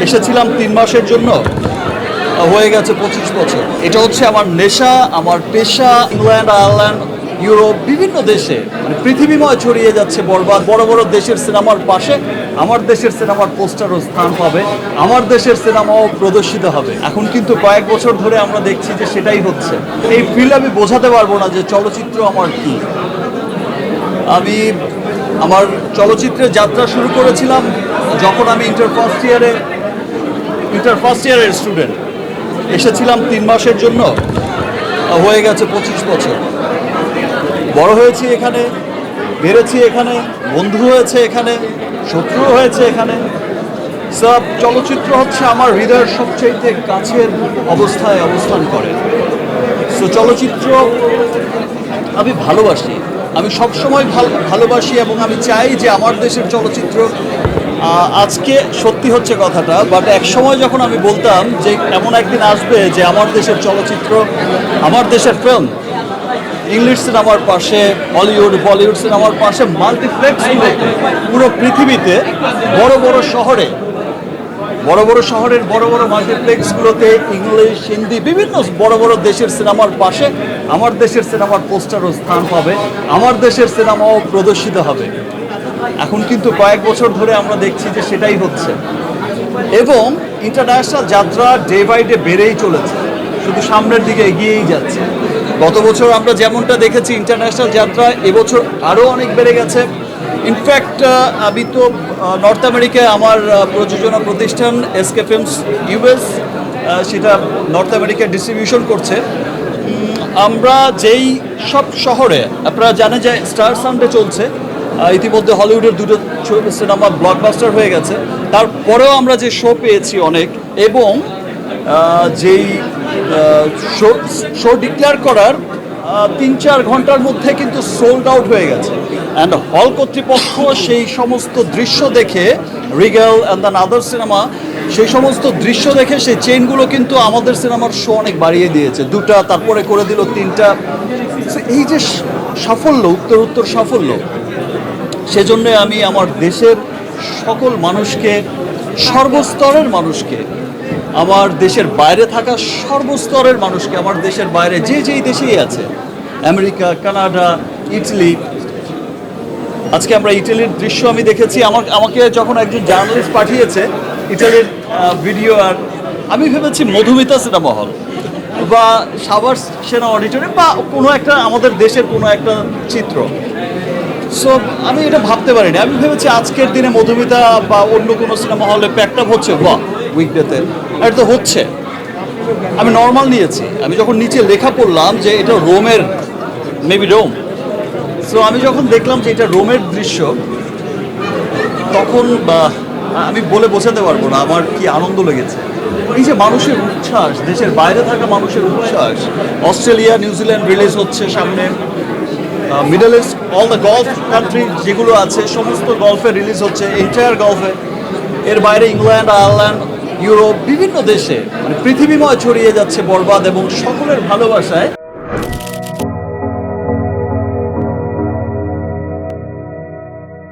এসেছিলাম 3 মাসের জন্য, হয়ে গেছে 25 বছর। এটা হচ্ছে আমার নেশা, আমার পেশা। ইংল্যান্ড, আয়ারল্যান্ড, ইউরোপ, বিভিন্ন দেশে মানে পৃথিবীময় ছড়িয়ে যাচ্ছে বরবাদ। বড় বড় দেশের সিনেমার পাশে আমার দেশের সিনেমার পোস্টারও স্থান পাবে, আমার দেশের সিনেমাও প্রদর্শিত হবে। এখন কিন্তু কয়েক বছর ধরে আমরা দেখছি যে সেটাই হচ্ছে। এই ফিল আমি বোঝাতে পারবো না যে চলচ্চিত্র আমার কি। আমি আমার চলচ্চিত্রের যাত্রা শুরু করেছিলাম যখন আমি ইন্টার ফার্স্ট ইয়ারের স্টুডেন্ট। এসেছিলাম 3 মাসের জন্য, হয়ে গেছে 25 বছর। বড় হয়েছি এখানে, বেড়েছি এখানে, বন্ধু হয়েছে এখানে, শত্রু হয়েছে এখানে। সব চলচ্চিত্র হচ্ছে আমার হৃদয়ের সবচেয়ে কাছের অবস্থায় অবস্থান করে। সো চলচ্চিত্র আমি ভালোবাসি, আমি সবসময় ভালোবাসি এবং আমি চাই যে আমার দেশের চলচ্চিত্র। আজকে সত্যি হচ্ছে কথাটা, বাট এক সময় যখন আমি বলতাম যে এমন একদিন আসবে যে আমার দেশের চলচ্চিত্র, আমার দেশের ফিল্ম ইংলিশ সিনেমার পাশে, হলিউড বলিউড সিনেমার পাশে মাল্টিপ্লেক্সগুলোতে পুরো পৃথিবীতে বড় বড় শহরের বড় বড় মাল্টিপ্লেক্সগুলোতে ইংলিশ, হিন্দি, বিভিন্ন বড় বড় দেশের সিনেমার পাশে আমার দেশের সিনেমার পোস্টারও স্থান পাবে, আমার দেশের সিনেমাও প্রদর্শিত হবে। এখন কিন্তু কয়েক বছর ধরে আমরা দেখছি যে সেটাই হচ্ছে এবং ইন্টারন্যাশনাল যাত্রা ডে বাই ডে বেড়েই চলেছে, শুধু সামনের দিকে এগিয়েই যাচ্ছে। গত বছর আমরা যেমনটা দেখেছি ইন্টারন্যাশনাল যাত্রা, এবছর আরও অনেক বেড়ে গেছে। ইনফ্যাক্ট আমি তো নর্থ আমেরিকায় আমার প্রযোজনা প্রতিষ্ঠান এসকে ফিল্মস ইউএস, সেটা নর্থ আমেরিকায় ডিস্ট্রিবিউশন করছে। আমরা যেই সব শহরে, আপনারা জানেন যে স্টার সানডে চলছে, ইতিমধ্যে হলিউডের 2টো সিনেমা ব্লকবাস্টার হয়ে গেছে। তারপরেও আমরা যে শো পেয়েছি অনেক, এবং যেই শো ডিক্লেয়ার করার 3-4 ঘন্টার মধ্যে কিন্তু সোল্ড আউট হয়ে গেছে। অ্যান্ড হল কর্তৃপক্ষ সেই সমস্ত দৃশ্য দেখে, Rigel and the other cinema, সেই সমস্ত দৃশ্য দেখে সেই চেইনগুলো কিন্তু আমাদের সিনেমার শো অনেক বাড়িয়ে দিয়েছে। 2টা, তারপরে করে দিল 3টা। এই যে সাফল্য, উত্তর সাফল্য, সেজন্য আমি আমার দেশের সকল মানুষকে, সর্বস্তরের মানুষকে, আমার দেশের বাইরে থাকা সর্বস্তরের মানুষকে, আমার দেশের বাইরে যেই দেশেই আছে, আমেরিকা, কানাডা, ইটালি। আজকে আমরা ইটালির দৃশ্য আমি দেখেছি। আমাকে যখন একজন জার্নালিস্ট পাঠিয়েছে ইটালির ভিডিও, আর আমি ভেবেছি মধুমিতা সিনেমা হল বা সাভার সেনা অডিটোরিয়াম বা কোনো একটা আমাদের দেশের কোনো একটা চিত্র। সো আমি এটা ভাবতে পারিনি। আমি ভেবেছি আজকের দিনে মধুমিতা বা অন্য কোনো সিনেমা হলে প্যাকড আপ হচ্ছে, বা উইকডেতে, আর এটা তো হচ্ছে। আমি নর্মাল নিয়েছি। আমি যখন নিচে লেখা পড়লাম যে এটা রোমের, মেবি রোম, সো আমি যখন দেখলাম যে এটা রোমের দৃশ্য, তখন আমি বলে বোঝাতে পারবো না আমার কি আনন্দ লেগেছে। এই যে মানুষের উচ্ছ্বাস, দেশের বাইরে থাকা মানুষের উচ্ছ্বাস। অস্ট্রেলিয়া, নিউজিল্যান্ড রিলিজ হচ্ছে সামনে, middle east, all the golf country যেগুলো আছে সমস্ত গলফে রিলিজ হচ্ছে, এন্টায়ার গলফে। এর বাইরে ইংল্যান্ড, আয়ারল্যান্ড, ইউরোপ, বিভিন্ন দেশে মানে পৃথিবীময় ছড়িয়ে যাচ্ছে বরবাদ এবং সকলের ভালোবাসায়।